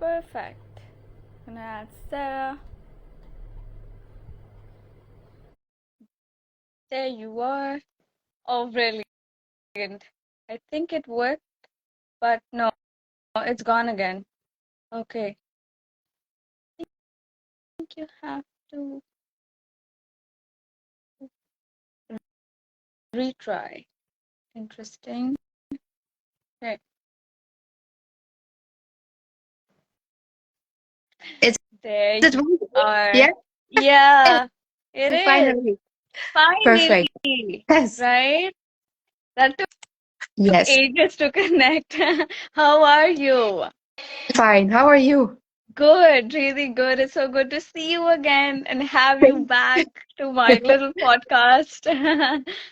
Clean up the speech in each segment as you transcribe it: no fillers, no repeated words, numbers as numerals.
Perfect. Gonna add Sarah. There you are. Oh, brilliant. I think it worked, but no, it's gone again. Okay. I think you have to retry. Interesting. Okay. Is There it you working? are. Yeah, Yeah, it is. finally. Finally, Perfect. Yes. right? That took Yes. ages to connect. How are you? Fine. How are you? Good, really good. It's so good to see you again and have you Thank- back to my little podcast.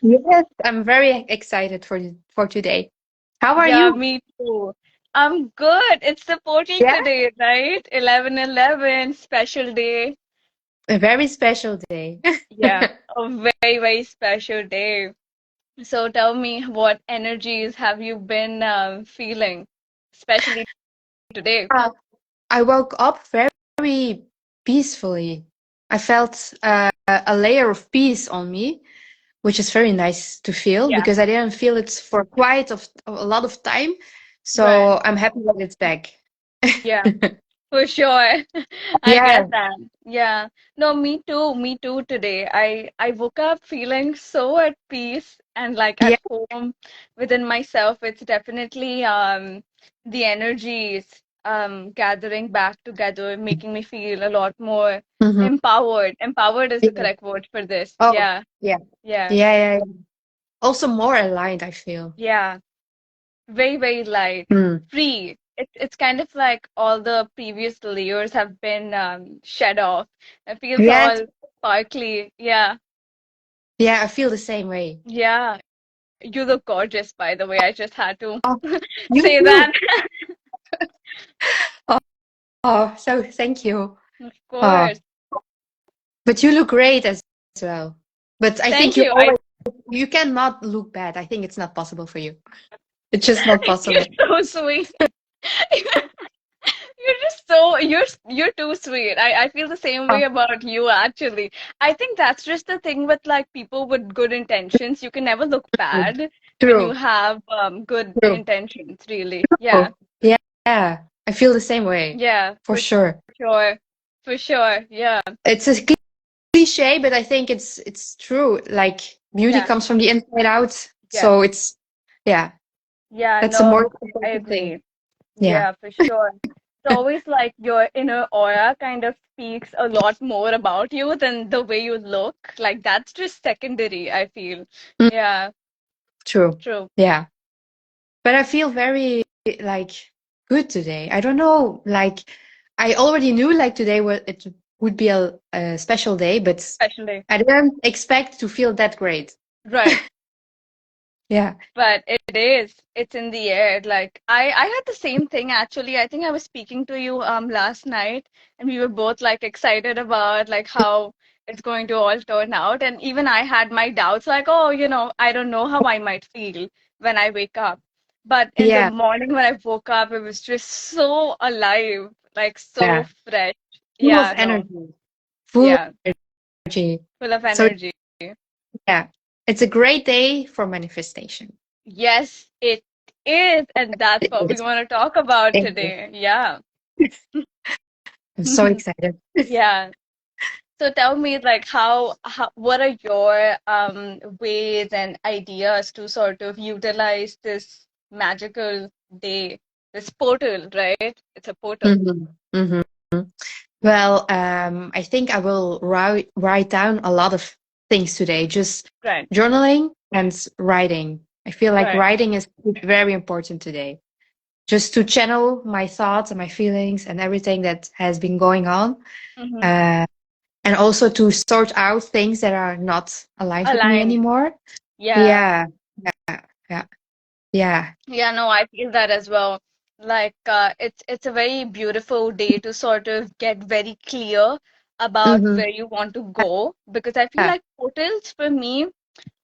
Yes, I'm very excited for today. How are Yeah, you? me too. I'm good. It's the portal Yeah, today, right? 11/11, special day. a very special day. Yeah, a very, very special day. So tell me, what energies have you been feeling, especially today? Uh, I woke up very peacefully. I felt a layer of peace on me, which is very nice to feel Yeah, because I didn't feel it for quite a lot of time. right. So I'm happy that it's back. Yeah. For sure. I Yeah, get that. Yeah. No, me too. Me too today. I woke up feeling so at peace and like yeah. at home within myself. It's definitely the energies gathering back together, making me feel a lot more Mhm. empowered. Empowered is the Yeah. correct word for this. Oh, Yeah. yeah. Yeah. Yeah. Also more aligned, I feel. Yeah. Very, very light, Mm. free. It's kind of like all the previous layers have been shed off. It feels Yes. all sparkly. Yeah, Yeah, I feel the same way. yeah. You look gorgeous, by the way. I just had to Oh, you say too. that. Oh, so thank you. Of Oh, course. but you look great as well. But I think Thank you. I you cannot look bad. I think it's not possible for you. It's just not You're possible. so sweet. You're too sweet. I feel the same Oh, way about you actually. I think that's just the thing with like people with good intentions. You can never look true. bad when you True. have good True. intentions, really. Yeah. Oh, yeah. Yeah. I feel the same way. Yeah, For sure. sure. For sure. Yeah. It's a cliche, but I think it's true. Like beauty Yeah. comes from the inside out. Yeah. So it's yeah, Yeah, that's a no, more I important thing. agree. Yeah. Yeah, for sure. It's always like your inner aura kind of speaks a lot more about you than the way you look. Like that's just secondary, I feel. Mm, Yeah, true. true. Yeah. But I feel very like good today. I don't know, like I already knew like today it would be a special day, but Especially. I didn't expect to feel that great. Right. Yeah. But it is. It's in the air. Like I had the same thing actually. I think I was speaking to you last night and we were both like excited about like how it's going to all turn out. And even I had my doubts like, oh, I don't know how I might feel when I wake up. But in the Yeah. morning when I woke up, it was just so alive, like so Yeah. fresh. Full of Yeah, no. energy. Full of Yeah, energy. full of So energy. yeah, it's a great day for manifestation. Yes, it is. And that's It what we is. want to talk about It is. today. Yeah. I'm so excited. Yeah. So tell me, like, what are your ways and ideas to sort of utilize this magical day, this portal, right? It's a portal. hmm hmm Well, I think I will write down a lot of things today, just Right, journaling and writing. I feel like right. writing is very important today, just to channel my thoughts and my feelings and everything that has been going on, Mm-hmm. uh, and also to sort out things that are not aligned with me Aligned. anymore. Yeah. Yeah, yeah, yeah, yeah. Yeah, no, I feel that as well. Like, it's a very beautiful day to sort of get very clear about hmm where you want to go because I feel Yeah. like portals for me.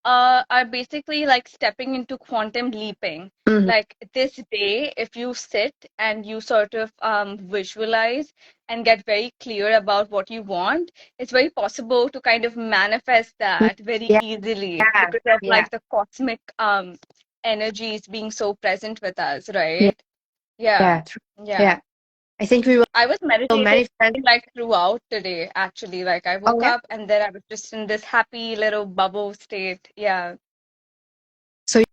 are basically like stepping into quantum leaping. Mhm. Like this day, if you sit and you sort of visualize and get very clear about what you want, it's very possible to kind of manifest that very Yeah, easily yeah, because of yeah, like the cosmic energies being so present with us, yeah, right? Yeah. yeah, true. Yeah. Yeah. I think we I was will meditating manifest. like throughout today, actually. Like I Oh woke yeah. up and then I was just in this happy little bubble state. Yeah. So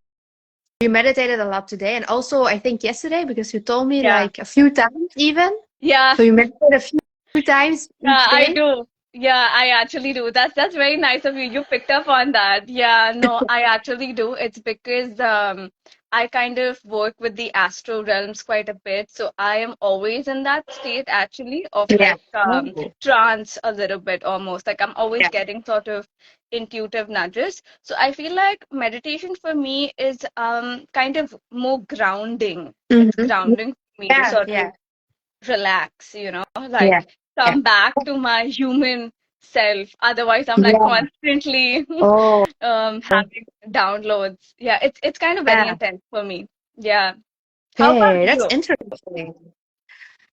you meditated a lot today, and also I think yesterday because you told me Yeah. like a few times even. Yeah. So you meditated a few times Yeah, each I day. do. Yeah, I actually do. That's very nice of you. You picked up on that. Yeah, no, I actually do. It's because I kind of work with the astral realms quite a bit. So I am always in that state actually of Yeah. like Oh. trance a little bit almost. Like I'm always Yeah. getting sort of intuitive nudges. So I feel like meditation for me is kind of more grounding. It's Mm-hmm. grounding for me to Yeah. sort Yeah. of relax, Yeah. like Yeah. come back to my human self. Otherwise, I'm like Yeah. constantly Oh. having downloads. Yeah, it's kind of very Yeah. intense for me. Yeah. How about Okay, that's you? interesting.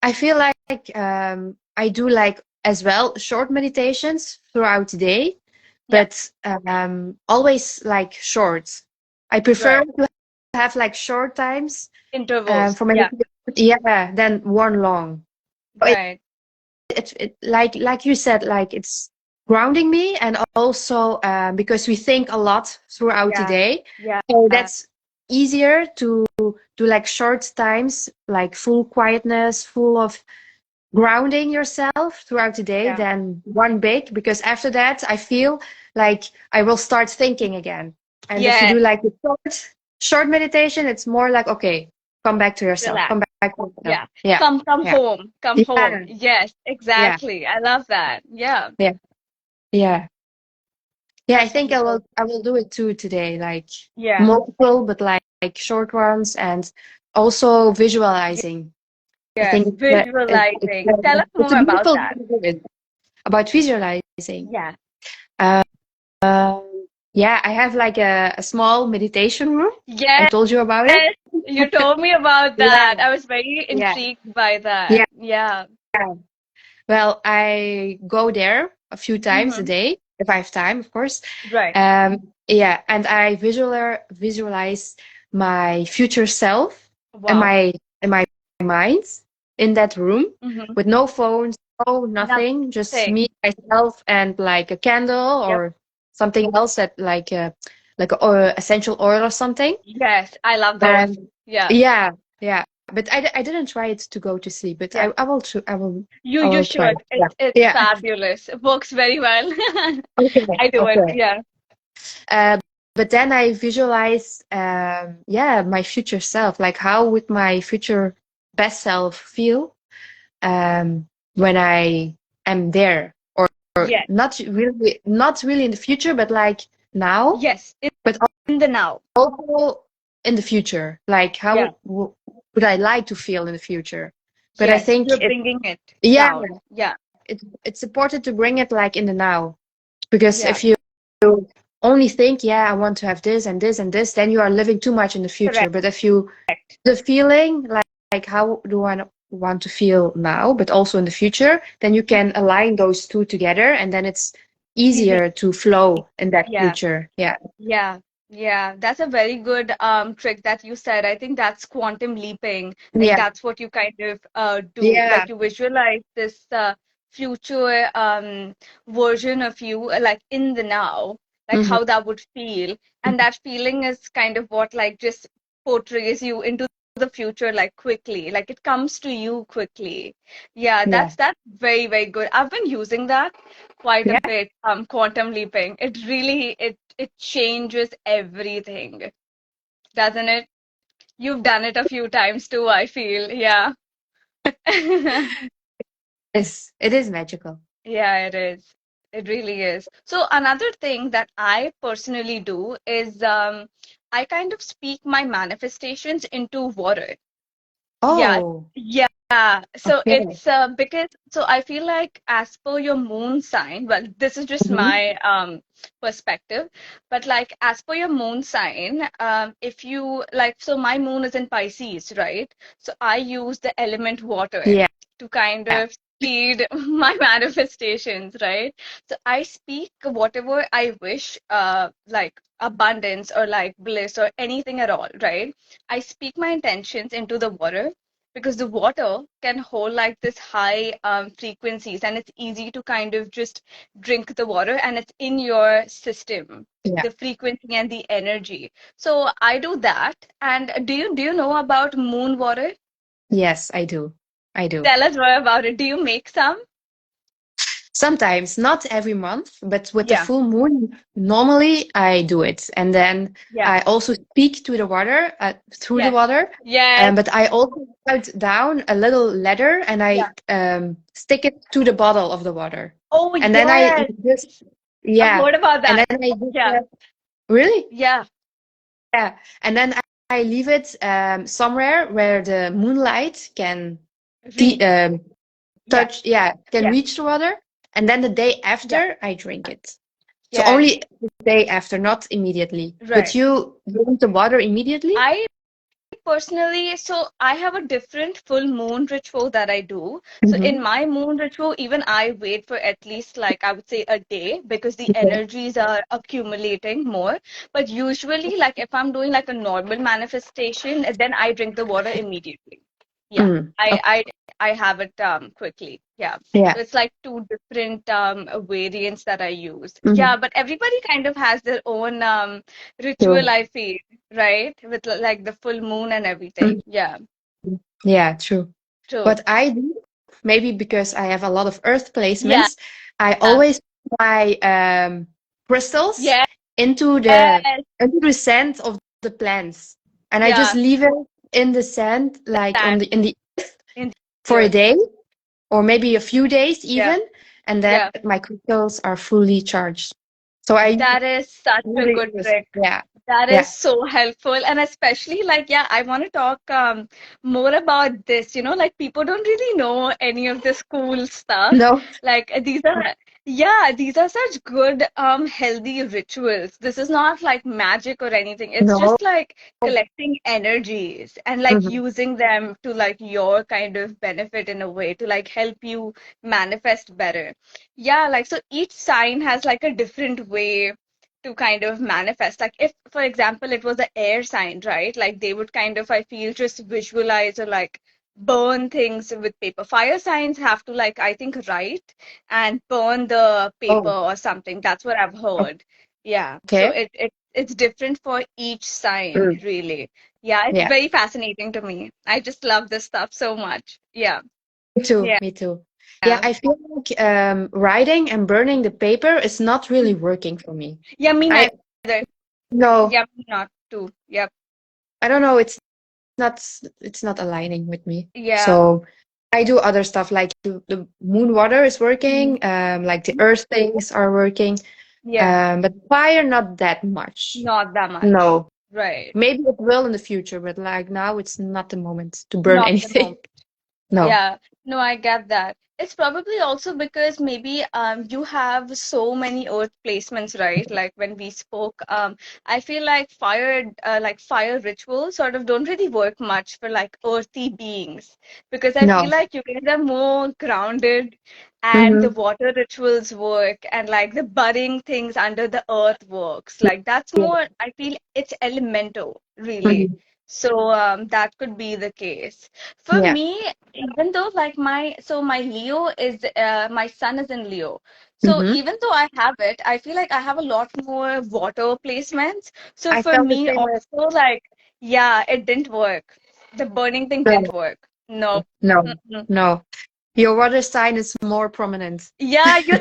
I feel like I do like as well short meditations throughout the day, Yeah, but always like short. I prefer right. to have like short times Intervals. for Yeah, meditation, yeah, than one long. It, right. like you said, like it's grounding me, and also because we think a lot throughout the Yeah, day, yeah, so that's easier to do like short times, like full quietness, full of grounding yourself throughout the day yeah. than one big, because after that I feel like I will start thinking again. And if you Yeah, do like a short meditation, it's more like, okay, come back to yourself, relax. come back to yourself. Yeah. Yeah, Come yeah, home. Come home. yeah, Yes, yeah, exactly. I love that. Yeah. yeah, yeah, yeah. I That's think wonderful. I will do it too today, like Yeah. multiple, but like short ones, and also visualizing. I Yes. think Visualizing. Tell us it's a more about beautiful way that. to do it, about visualizing. Yeah. Uh, yeah, I have like a small meditation room. I Yes. told you about it. You told me about Yeah, that. I was very yeah, intrigued by that. yeah. Yeah. Well, I go there a few times a Mm-hmm. day if I have time, of course. Right. Yeah, and I visualize my future self and Wow. my mind in that room Mm-hmm. with no phones, no nothing, just Nothing. me, myself, and like a candle Yep. or something else that like a essential oil or something. Yes. I love those. And Yeah. yeah, yeah. But I didn't try it to go to sleep, but Yeah. I will I You will try it. should. Yeah. It's Yeah. fabulous. It works very well. Okay. I do it. Okay. Yeah. Uh, but then I visualize, yeah, my future self. Like, how would my future best self feel when I am there, or Yes. not really in the future, but like now, Yes. but In the now. also in the future. Like, Yeah. how would I like to feel in the future? But I Yes. think You're bringing it yeah, down. Yeah. it's important to bring it like in the now, because Yeah. if you only think, yeah, I want to have this and this and this, then you are living too much in the future. Correct. But if you the feeling like how do I want to feel now, but also in the future, then you can align those two together, and then it's Easy. easier to flow in that Yeah. future. Yeah, Yeah, yeah, that's a very good trick that you said. I think that's quantum leaping. Like yeah, that's what you kind of do. yeah, Like you visualize this future version of you, like in the now, like hmm, how that would feel. And that feeling is kind of what like just portrays you into the future like quickly. Like it comes to you quickly. Yeah, yeah, that's very, very good. I've been using that quite a yeah. bit, quantum leaping. It really it changes everything, doesn't it? You've done it a few times too, I feel. Yeah. It is magical. Yeah, it is. It really is. So another thing that I personally do is I kind of speak my manifestations into water. Yeah. Oh, Yeah. Yeah, so Okay. it's because so I feel like as per your moon sign, well, this is just Hmm. my perspective, but like as per your moon sign, if you like, so my moon is in Pisces, right? So I use the element water Yeah. to kind of speed my manifestations, right? So I speak whatever I wish, like abundance or like bliss or anything at all, right? I speak my intentions into the water because the water can hold like this high frequencies, and it's easy to kind of just drink the water and it's in your system, Yeah. the frequency and the energy. So I do that. And do you know about moon water? Yes, I do. I do. Tell us more about it. Do you make some? Sometimes, not every month, but with the Yeah, full moon, normally I do it. And then yeah, I also speak to the water, through the yes, water. yes, But I also write down a little letter and yeah. I stick it to the bottle of the water. Oh And then I yes, just, I've yeah. heard about And that. then I just, Yeah, really? yeah. Yeah. And then I leave it somewhere where the moonlight can Read. Yeah, touch, yeah, can yeah, reach the water. And then the day yeah, after, I drink it. So yes. only the day after, not immediately. But Right. you drink the water immediately? I personally, so I have a different full moon ritual that I do. So Mm-hmm. in my moon ritual, even I wait for at least like I would say a day because the Okay. energies are accumulating more. But usually, like if I'm doing like a normal manifestation, then I drink the water immediately. Yeah, Mm. I Okay. I I have it quickly. Yeah. Yeah. So it's like two different variants that I use. Mm-hmm. Yeah, but everybody kind of has their own ritual, True. I feel, right? With like the full moon and everything. Mhm. Yeah, Yeah, true. true. What I do, maybe because I have a lot of earth Yeah, placements, I always put my crystals yes, into the sand of the plants, and I just yeah, leave it in the sand, like on that the in the in for the a earth. day or maybe a few days Yeah, even, and then yeah. my crystals are fully charged. So I That is such a really good understand. trick. Yeah, That is yeah. so helpful. And especially like, yeah, I want to talk more about this, like people don't really know any of this cool stuff. No, Like these are, yeah, these are such good healthy rituals. This is not like magic or anything. It's no. just like collecting energies and like Mhm. using them to like your kind of benefit in a way to like help you manifest better. Yeah, like so each sign has like a different way to kind of manifest. Like if, for example, it was the air sign, right? Like they would kind of, I feel, just visualize or like burn things with paper. Fire signs have to like, I think, write and burn the paper Oh, or something. That's what I've heard. Yeah. So okay. it's different for each sign, Mm. really. Yeah, it's Yeah, very fascinating to me. I just love this stuff so much. Yeah. me too. Yeah. Me too. Yeah, I feel like writing and burning the paper is not really working for me. Yeah, me I neither. no, Yeah, me not too. Yep. I don't know. Not it's not aligning with me. Yeah. So I do other stuff like the moon water is Mhm. working, like the earth things are working, Yeah. but fire not that much. Not that much. No, Right. maybe it will in the future, but like now it's not the moment to burn Not the anything. moment. No, Yeah, no, I get that. It's probably also because maybe you have so many earth placements, right? Like when we spoke, I feel like fire rituals sort of don't really work much for like earthy beings because I feel no. like you guys are more grounded and the Mm-hmm. water rituals work and like the burying things under the earth works. Like that's Yeah. more, I feel it's elemental, really. Mhm. So that could be the case. For Yeah. me, even though like my Leo is my sun is in Leo. So Mm-hmm. even though I have it, I feel like I have a lot more water placements. So I for felt the me same way. also like yeah, it didn't work. The burning thing No, didn't work. No. no, Mm-mm. no. Your water sign is more prominent. Yeah, you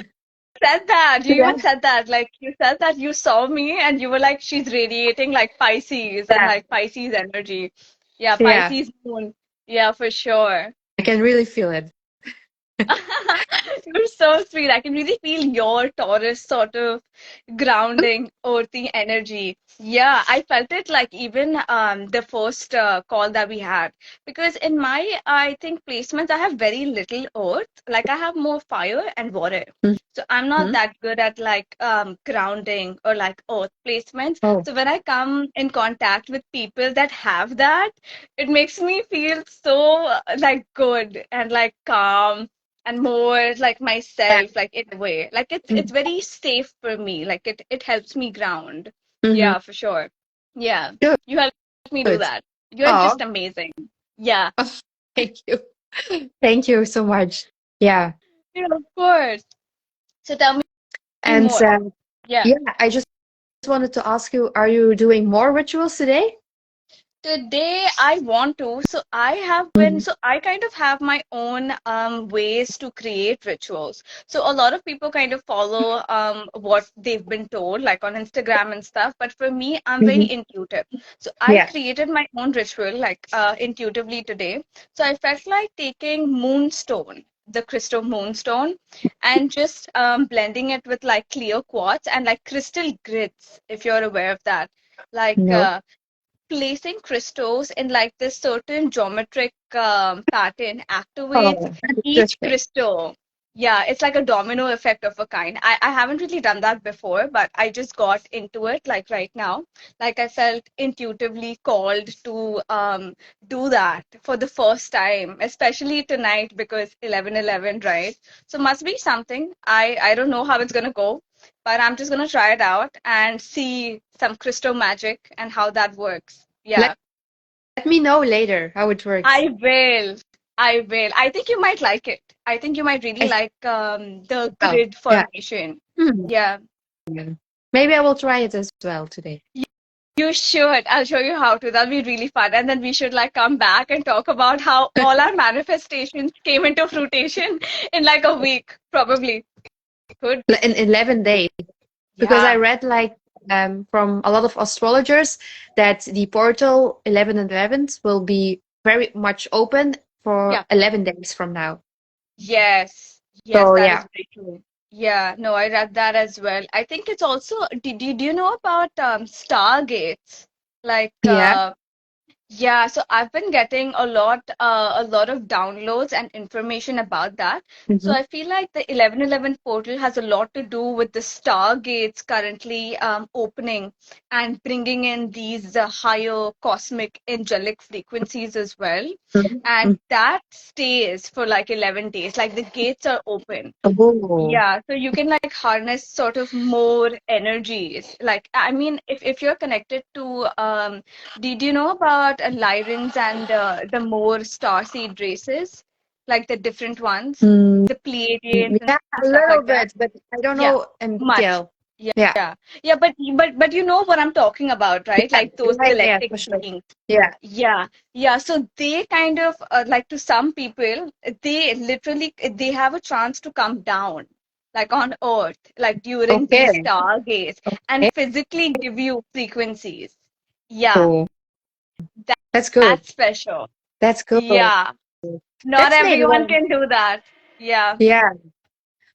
said that. You Yeah. even said that. Like you said that you saw me and you were like, she's radiating like Pisces and Yeah. like Pisces energy. Yeah, Yeah. Pisces moon. Yeah, for sure. I can really feel it. You're so sweet. I can really feel your Taurus sort of grounding, earthy energy. Yeah, I felt it like even the first call that we had. Because in my, I think, placements, I have very little earth. Like I have more fire and water. So I'm not Mhm. that good at like grounding or like earth placements. Oh, So when I come in contact with people that have that, it makes me feel so like good and like calm and more like yeah. myself, like in a way. Like it's Mhm. very safe for me. Like it helps me ground. Mhm. Yeah, for sure. Yeah. Good. You help me do that. You're Oh, just amazing. Yeah. thank you. Thank you so much. Yeah. Yeah, of course. So tell me And more. Yeah. yeah, I just wanted to ask you, are you doing more rituals today? Today I want to. So I have been, Mhm. so I kind of have my own ways to create rituals. So a lot of people kind of follow what they've been told, like on Instagram and stuff. But for me, I'm very Mhm. intuitive. So I Yeah. created my own ritual, like intuitively today. So I felt like taking moonstone, the crystal moonstone, and just blending it with like clear quartz and like crystal grids, if you're aware of that. Like No. placing crystals in like this certain geometric pattern activates Oh, that's each interesting. crystal. Yeah, it's like a domino effect of a kind. I haven't really done that before, but I just got into it like right now. Like I felt intuitively called to do that for the first time, especially tonight because 11:11, right? So must be something. I don't know how it's gonna go, but I'm just gonna try it out and see some crystal magic and how that works. Let Yeah, me know later how it works. I will. I will. I think you might like it. I think you might really I like the well, grid yeah. formation. Hmm. Yeah, Maybe I will try it as well today. you, you should. I'll show you how to. That'll be really fun. And then we should like come back and talk about how all our manifestations came into fruition in like a week, probably. Could be. In 11 days, because I Yeah, read like from a lot of astrologers that the portal 11 and 11th will be very much open for yeah. 11 days from now. Yes, yes, So that is yeah. very true. Yeah, no, I read that as well. I think it's also, do you know about stargates? Like, Yeah. yeah, so I've been getting a lot of downloads and information about that. So Hmm. I feel like the 1111 portal has a lot to do with the stargates currently opening and bringing in these higher cosmic angelic frequencies as well. And that stays for like 11 days, like the gates are open. Oh. Yeah, so you can like harness sort of more energies. Like, I mean, if you're connected to, did you know about Lyrans and the more starseed races, like the different ones, Mm, the Pleiadians and yeah, a stuff little like that? bit, but I don't Yeah, know in much. detail. Yeah. Yeah, yeah, but you know what I'm talking about, right? Yeah, Like those yeah, galactic for sure. beings. Yeah. Yeah, yeah. So they kind of like to some people, they literally they have a chance to come down, like on Earth, like during these Okay. stargates, and Okay. physically give you frequencies. Yeah, Cool. that, That's good. that's special. That's good. Yeah, not That's maybe everyone one. can do that. Yeah, Yeah.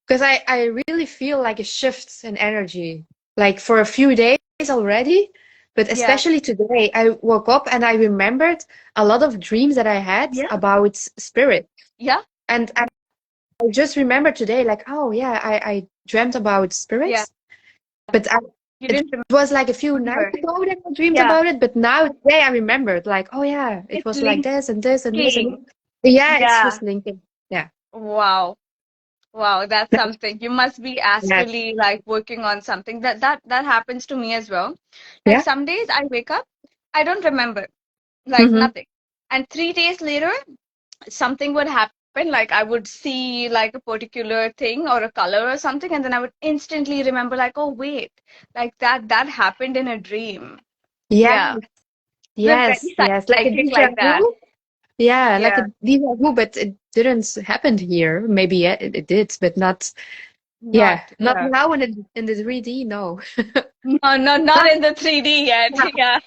Because I really feel like a shift in energy, like for a few days already, but yeah, especially today, I woke up and I remembered a lot of dreams that I had yeah, about spirit. yeah, And I just remembered today, like, oh yeah, I dreamt about yeah. spirits, but You it didn't was like a few nights remember. ago that I dreamed Yeah, about it, but now today I remembered, like, oh yeah, it it's was like this and this and this and linking. yeah, it's Yeah. just linking. Yeah. Wow. Wow, that's something. You must be Yeah. astrally like working on something. That happens to me as well. Like Yeah. some days I wake up, I don't remember, like Mm-hmm. nothing. And 3 days later, something would happen. Like I would see like a particular thing or a color or something, and then I would instantly remember, like, oh wait, like that happened in a dream. Yeah. Yeah. We're Yes, very yes, like a psychic deja like that. vu. Yeah, like a Yeah. deja vu, but it didn't happen here. Maybe yeah, it did, but not. Not, Yeah, not yeah. now in the 3D. No. No, no, not in the 3D yet. Yeah.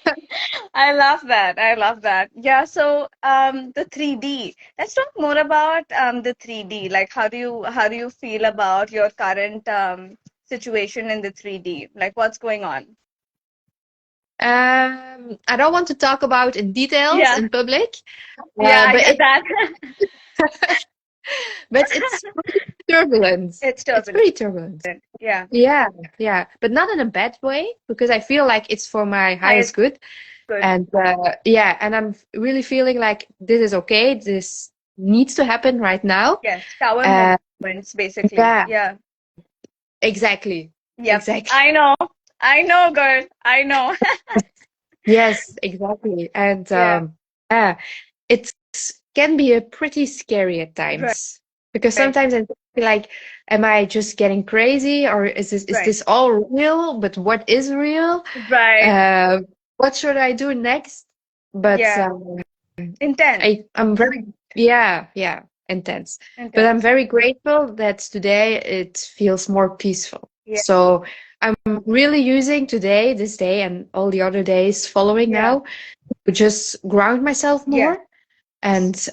I love that. I love that. Yeah, so the 3D. Let's talk more about the 3D. Like how do you feel about your current situation in the 3D? Like what's going on? I don't want to talk about in details Yeah. in public, Yeah, I but get that. it's pretty turbulent. It's It's turbulent. pretty turbulent. Yeah. Yeah, yeah, but not in a bad way because I feel like it's for my highest Highest good. good. And yeah, and I'm really feeling like this is okay. This needs to happen right now. Yes. Tower Uh, moments, basically. yeah, Yeah. exactly. Yep. Exactly. I know. I know, girl. I know. Yes, exactly. And Yeah. yeah, it can be a pretty scary at Right. times because sometimes I feel like, am I just getting crazy or is Right. this all real? But what is real? Right. Uh, what should I do next? But Yeah. Intense. I'm very, yeah, yeah, intense. But I'm Intense. very grateful that today it feels more peaceful. Yeah. So I'm really using today, this day, and all the other days following Yeah. now to just ground myself Yes. more and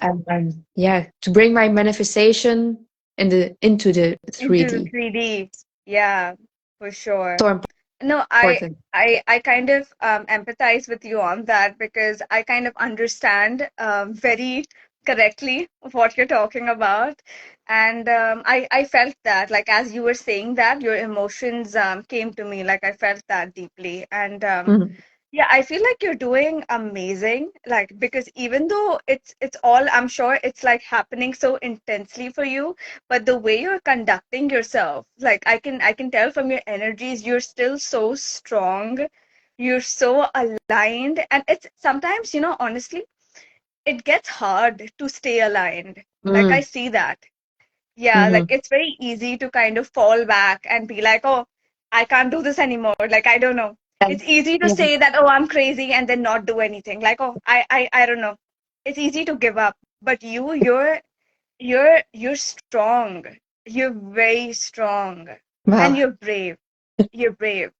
yeah, to bring my manifestation into the Into the 3D. 3D. Yeah, for sure. So No, important. I kind of empathize with you on that because I kind of understand very correctly what you're talking about. And I felt that, like, as you were saying that, your emotions came to me, like, I felt that deeply. And Mhm. yeah, I feel like you're doing amazing. Like, because even though it's all, I'm sure it's like happening so intensely for you, but the way you're conducting yourself, like I can tell from your energies, you're still so strong. You're so aligned. And it's sometimes, honestly, it gets hard to stay aligned. Like I Mm. see that. Yeah, like Mhm. it's very easy to kind of fall back and be like, oh, I can't do this anymore. Like, I don't know. Yeah. It's easy to Yeah. say that, oh, I'm crazy and then not do anything. Like, oh, I don't know. It's easy to give up. But you're strong. You're very strong. And Wow. you're brave. You're brave.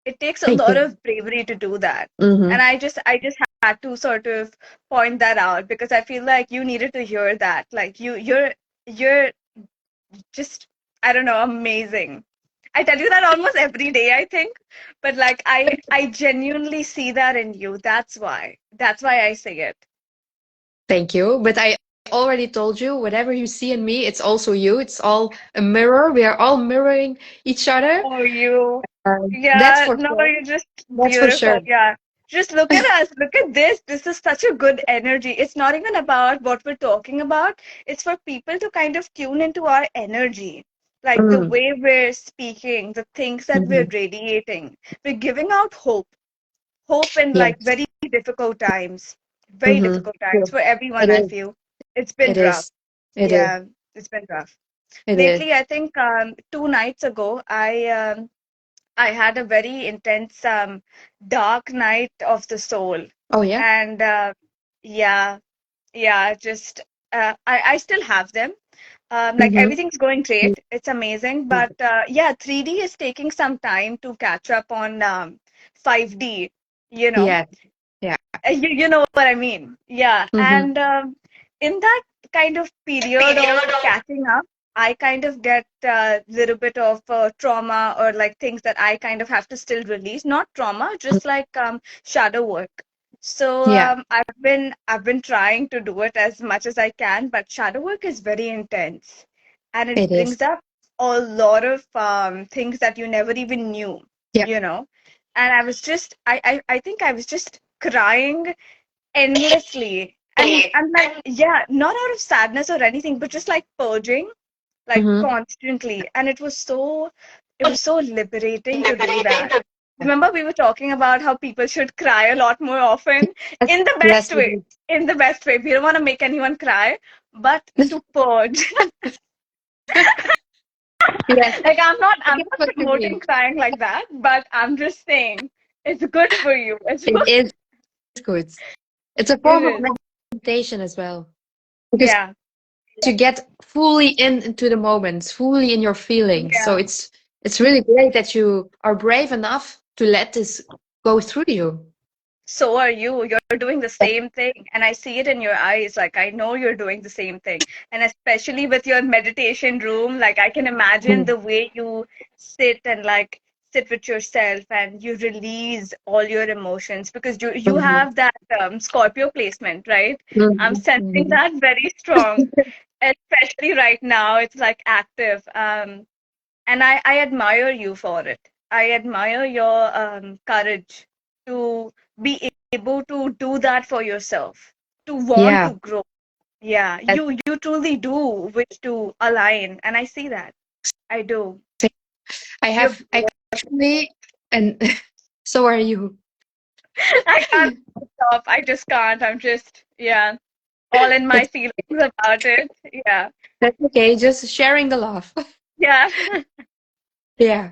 It takes a Thank lot you. of bravery to do that. And Hmm. I just had to sort of point that out because I feel like you needed to hear that. Like you're just, I don't know, amazing. I tell you that almost every day, I think, but like I genuinely see that in you. That's why I say it. Thank you. But I already told you, whatever you see in me, it's also you. It's all a mirror. We are all mirroring each other. Oh, you. That's Yeah, for no, sure. you're just That's for beautiful. sure. Yeah. Just look at us. Look at this. This is such a good energy. It's not even about what we're talking about. It's for people to kind of tune into our energy. Like the Mm. way we're speaking, the things that we're Hmm. radiating. We're giving out hope in like Yes. very difficult times. Very Hmm. difficult times for everyone, It I is. feel. It's been It rough. is. It is. Yeah, it's been rough. It is. Lately, I think 2 nights ago, I had a very intense dark night of the soul. Oh yeah. And yeah, yeah, just I still have them. Like Mm-hmm. everything's going great. It's amazing. But yeah, 3D is taking some time to catch up on 5D, you know. Yeah. Yeah. You know what I mean. Yeah. Mm-hmm. And in that kind of period of catching up, I kind of get a little bit of trauma or like things that I kind of have to still release. Not trauma, just like shadow work. So Yeah. I've been trying to do it as much as I can, but shadow work is very intense, and it It is. brings up a lot of things that you never even knew, Yeah. you know. And I was just I think I was just crying endlessly. And I'm like, yeah, not out of sadness or anything, but just like purging, like Mm-hmm. constantly. And it was so liberating to do that. Remember, we were talking about how people should cry a lot more often Yes. in the best Yes. We way. do. In the best way. We don't want to make anyone cry, but to purge. Yes. Like I I'm get not what you promoting mean. crying like that, but I'm just saying it's good for you. It's It good. is good. It's a It form of is. meditation as well because Yeah. you get fully into the moment, fully in your feelings. So Yeah. it's really great that you are brave enough to let this go through you. So are you. You're doing the same thing. And I see it in your eyes. Like, I know you're doing the same thing. And especially with your meditation room, like, I can imagine Mm, the way you sit and, like, sit with yourself and you release all your emotions because you mhm, have that Scorpio placement, right? I'm mhm, sensing mhm. that very strong, especially right now. It's like active. And I admire you for it. I admire your courage to be able to do that for yourself, to want Yeah, to grow. Yeah, I you truly do wish to align, and I see that. I do. think I You're have actually, and so are you. I can't stop. I just can't. I'm just, yeah, all in my It's feelings about it. Yeah. That's okay, just sharing the love. Yeah. Yeah.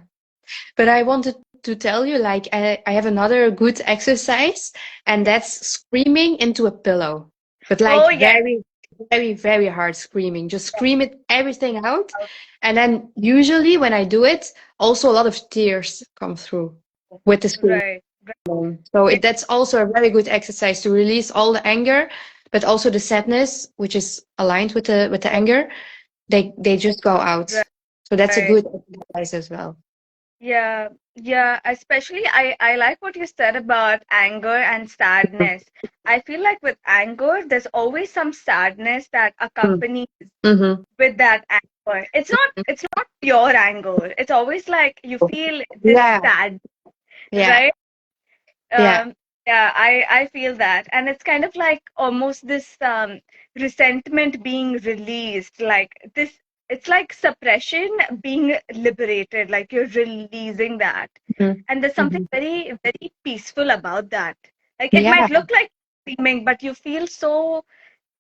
But I wanted to tell you, like, I have another good exercise, and that's screaming into a pillow. But like Oh, yeah. very, very, very hard screaming. Just scream it everything out. And then usually when I do it, also a lot of tears come through with the screaming. Right. So Yeah. that's also a very good exercise to release all the anger, but also the sadness, which is aligned with the anger. They just go out. So that's a Right. good exercise as well. Yeah, yeah, especially I like what you said about anger and sadness. I feel like with anger, there's always some sadness that accompanies Mm-hmm. with that anger. It's not pure anger. It's always like you feel this Yeah, sad, yeah, right? yeah. Um, yeah, I feel that. And it's kind of like almost this resentment being released, like this it's like suppression being liberated, like you're releasing that. Mhm, And there's something mhm. very, very peaceful about that. Like it Yeah, might look like screaming, but you feel so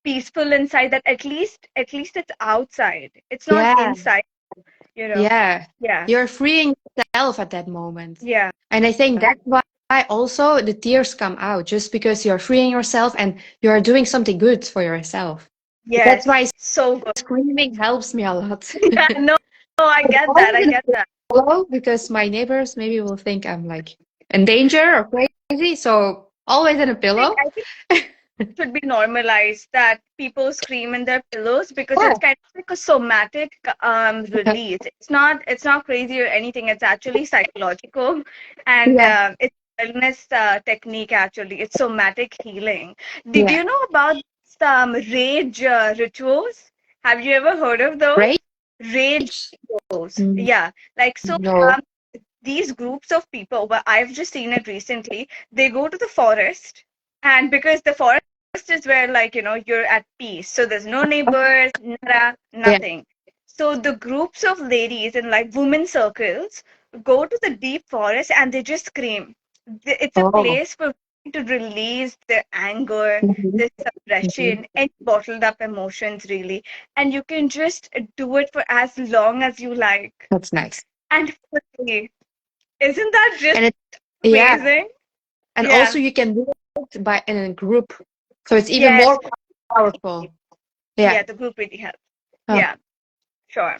peaceful inside that at least it's outside. It's not yeah, inside, you know. yeah. Yeah. You're freeing yourself at that moment. Yeah. And I think that's why also the tears come out, just because you're freeing yourself and you're doing something good for yourself. That's why Yes. So good. screaming helps me a lot. Yeah, no, no, I But get that. always I in a get that. pillow, because my neighbors maybe will think I'm like in danger or crazy. So always in a pillow. I think should be normalized that people scream in their pillows because Yeah. it's kind of like a somatic release. It's not crazy or anything. It's actually psychological, and Yeah. it's a wellness technique. Actually, it's somatic healing. Did Yeah. you know about some rage rituals? Have you ever heard of those? Rage? Rage rituals. Mm, Yeah, like so. no. Um, these groups of people, but I've just seen it recently, they go to the forest, and because the forest is where, like, you're at peace. So there's no neighbors, nada, Yeah. nothing. So the groups of ladies in like women circles go to the deep forest and they just scream. It's a Oh. place for women to release their anger, Mhm, their mhm. suppression, any bottled up emotions, really. And you can just do it for as long as you like. That's nice. And for free. Isn't that just And yeah, amazing? and Yeah. also you can do it by in a group, so it's even Yes. more powerful. Yeah. Yeah, the group really helps. Oh, Yeah, sure.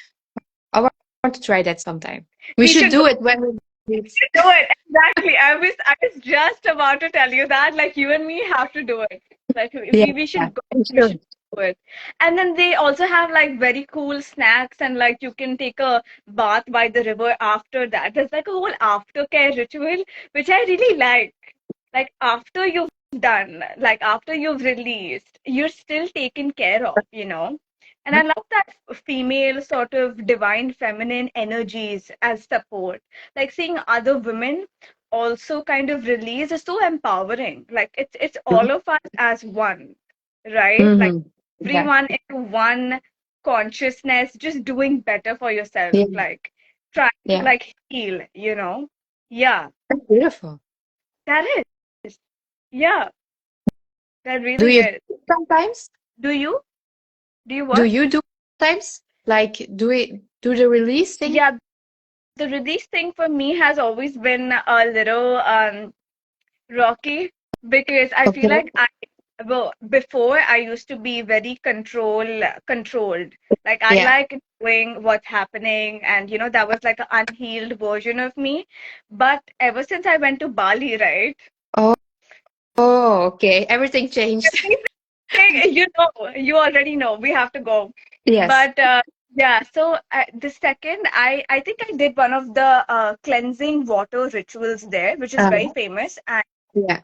I want to try that sometime. We We should should go do it when we meet. do it. Exactly. I was just about to tell you that. Like you and me have to do it. Like Yeah, we yeah, should go. we We should should. do it. And then they also have like very cool snacks and like you can take a bath by the river after that. There's like a whole aftercare ritual, which I really like. Like after you've done, like after you've released, you're still taken care of. And I love that female sort of divine feminine energies as support. Like seeing other women also kind of release is so empowering. Like it's all of us as one, right? Like Mm-hmm. Yeah, everyone into one consciousness, just doing better for yourself, yeah, like trying to yeah. like heal. Yeah, That's beautiful. that is. Yeah, that Do really you do is. it sometimes? Do you? Do you Do what? you do it sometimes? Like, do the release thing? Yeah, the release thing for me has always been a little rocky because I feel Okay. like well, before I used to be very controlled. Like I Yeah. like knowing what's happening, and that was like an unhealed version of me. But ever since I went to Bali, right? Oh, oh, okay. Everything changed. Everything, you already know. We have to go. Yes. But yeah, so the second I think I did one of the cleansing water rituals there, which is very Uh, famous, and yeah.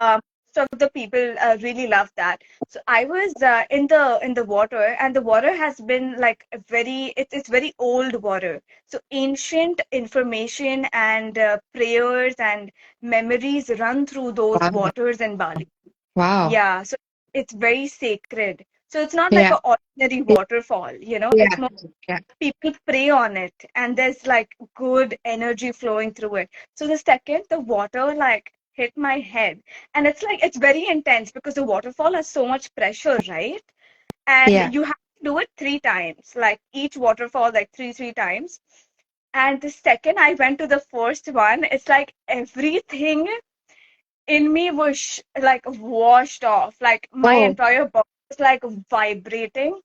some of the people really love that. So I was in the water, and the water has been like a it's very old water. So ancient information and prayers and memories run through those Wow. waters in Bali. Wow. Yeah, so it's very sacred. So it's not like Yeah. an ordinary waterfall, it's Yeah. more Yeah. people pray on it, and there's like good energy flowing through it. So the second the water like hit my head, and it's like it's very intense because the waterfall has so much pressure, right? And Yeah. you have to do it 3 times, like each waterfall, like three times. And the second I went to the first one, it's like everything in me was like washed off. Like my Oh, entire body was like vibrating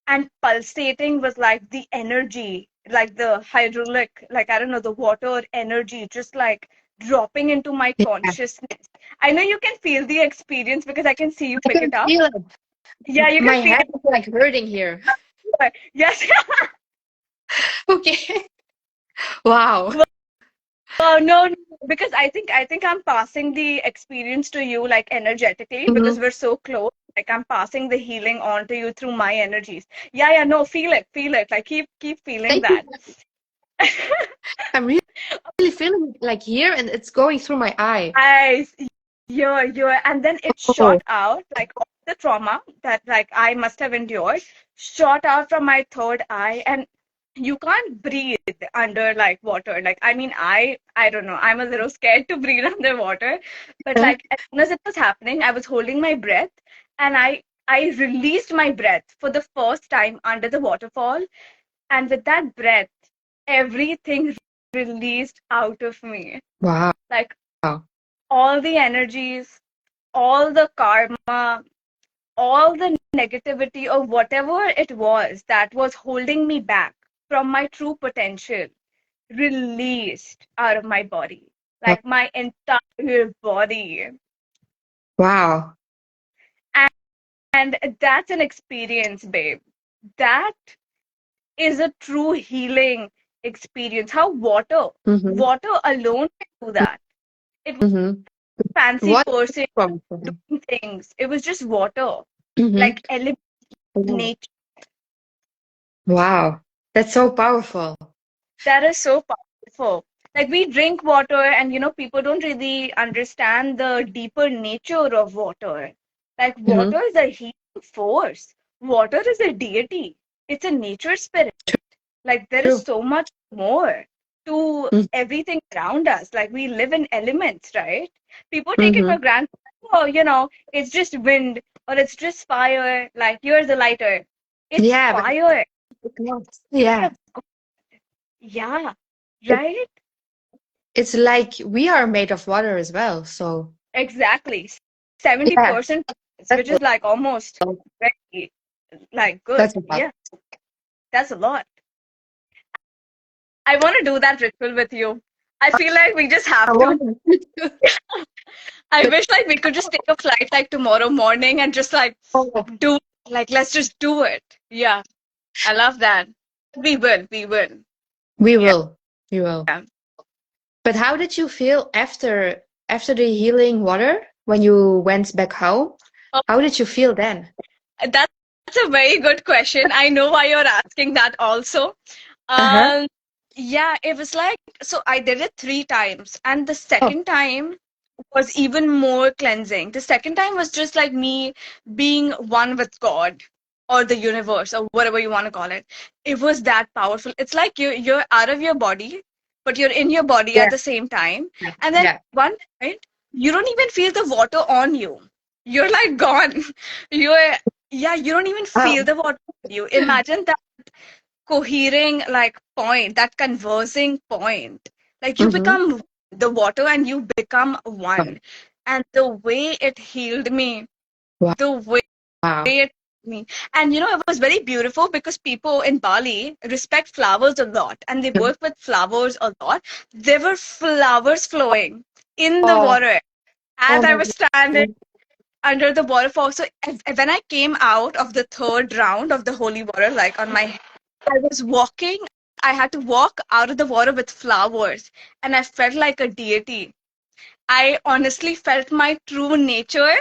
and pulsating was like the energy, like the hydraulic, like I don't know, the water energy, just like dropping into my yeah. consciousness. I know you can feel the experience because I can see you I pick can it up. feel it. Yeah, you can My feel head is like hurting here. it. Yes. Okay. Wow. Oh no, no, because I think I'm passing the experience to you like energetically because Hmm. we're so close. Like I'm passing the healing on to you through my energies. Yeah, yeah, no, feel it. Like keep feeling Thank you. that. I'm really feeling it like here and it's going through my eye. Nice. You're, and then it Oh, shot out like all the trauma that like I must have endured, shot out from my third eye, and you can't breathe under like water. Like I mean, I don't know. I'm a little scared to breathe underwater, but uh, like as soon as it was happening, I was holding my breath, and I released my breath for the first time under the waterfall, and with that breath, everything released out of me. wow. Like all the energies, all the karma, all the negativity or whatever it was that was holding me back from my true potential released out of my body. Like my entire body. Wow. And that's an experience, babe. That is a true healing experience. How Mm-hmm. water alone can do that. It was Mm-hmm. fancy What person from from? doing things. It was just water, Mm-hmm. like element nature. Wow. That's so powerful. That is so powerful. Like we drink water, and people don't really understand the deeper nature of water. Like Mm-hmm. water is a healing force. Water is a deity. It's a nature spirit. Like there is True. so much more to everything around us. Like we live in elements, right? People take it Mm-hmm. for granted. Oh, it's just wind or it's just fire. Like here's a lighter. It's Yeah, but fire. it's not. Yeah. Yeah, It, right? it's like we are made of water as well. So Exactly. yeah, 70%, that's which is like almost a, very like good. that's a lot. Yeah, that's a lot. I want to do that ritual with you. I feel like we just I have to. want to. I But wish like we could just take a flight like tomorrow morning and just like oh, do like let's just do it. Yeah, I love that. We will, we will. we Yeah. will. We will. But how did you feel after the healing water when you went back home? Oh, How did you feel then? that's a very good question. I know why you're asking that also. Uh-huh. Um, yeah, it was like, so I did it 3 times, and the Oh, second time was even more cleansing. The second time was just like me being one with God or the universe or whatever you want to call it. It was that powerful. It's like you're out of your body, but you're in your body at yeah. the same time. Yeah. And then Yeah. one point, you don't even feel the water on you. You're like gone. You're yeah, you don't even feel Oh. the water on you. Imagine that cohering like point, that conversing point. Like you Mm-hmm. become the water and you become one. And the way it healed me. The way Wow. it me. And it was very beautiful because people in Bali respect flowers a lot and they work with flowers a lot. There were flowers flowing in the Oh, water oh as I my was standing God. under the waterfall. So when I came out of the third round of the holy water, like on my, I was walking. I had to walk out of the water with flowers, and I felt like a deity. I honestly felt my true nature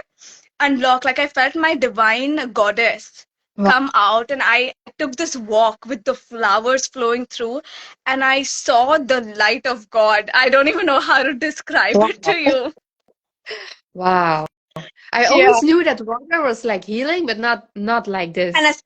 unlock. Like I felt my divine goddess Wow. come out, and I took this walk with the flowers flowing through, and I saw the light of God. I don't even know how to describe it to Wow. you. Wow. I Yeah. always knew that water was like healing, but not like And this.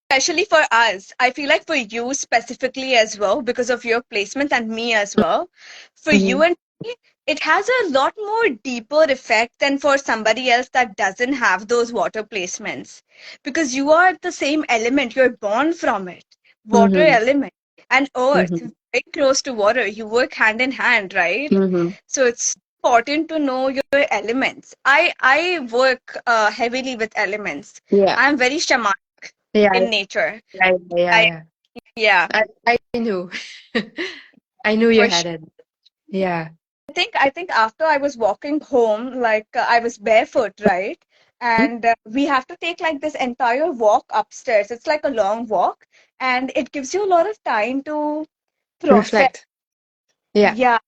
especially for us, I feel like for you specifically as well, because of your placement and me as well, for you Hmm. and me, it has a lot more deeper effect than for somebody else that doesn't have those water placements. Because you are the same element, you're born from it. Water Hmm. element and earth, Hmm. very close to water. You work hand in hand, right? Hmm. So it's important to know your elements. I work heavily with elements. Yeah. I'm very shamanic Yeah. in nature. Yeah. Yeah. I Yeah. Yeah, I knew. I knew you for had sure. it. Yeah. I think after I was walking home, like I was barefoot, right? Hmm? And we have to take like this entire walk upstairs. It's like a long walk, and it gives you a lot of time to process. Reflect. Yeah. Yeah.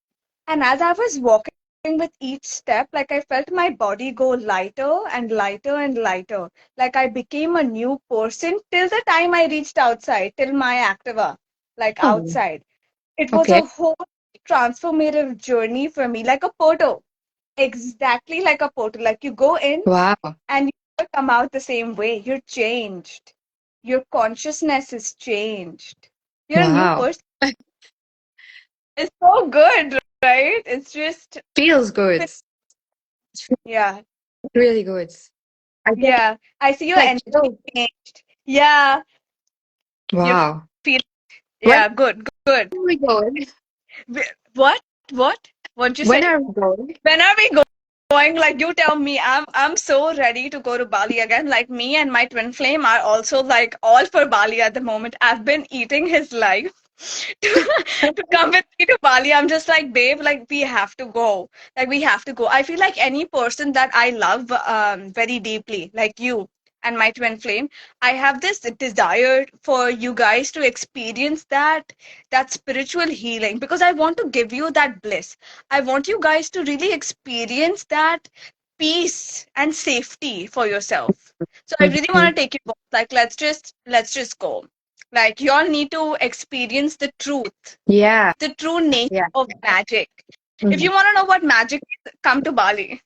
And as I was walking with each step, like I felt my body go lighter and lighter and lighter. Like I became a new person till the time I reached outside, till my Activa, like Oh, outside. It was okay. a whole transformative journey for me, like a portal, exactly like a portal. Like you go in Wow. and you never come out the same way. You're changed. Your consciousness is changed. You're a new Wow. person. It's so good, right? It's just, Feels good. It feels yeah, really good. I get yeah. I see your like energy changed. Yeah, you wow. feel, When yeah, good, good. are we going? What? What? What'd you When say? are we going? When are we going? Like you tell me, I'm so ready to go to Bali again. Like me and my twin flame are also like all for Bali at the moment. I've been eating his life to come with me to Bali. I'm just like, babe, like we have to go. Like we have to go. I feel like any person that I love very deeply, like you and my twin flame, I have this desire for you guys to experience that spiritual healing because I want to give you that bliss. I want you guys to really experience that peace and safety for yourself. So I really want Mhm. to take you both. Like let's just go. Like you all need to experience Yeah. the true nature Yeah. of magic. If Mhm. you want to know what magic is, come to Bali.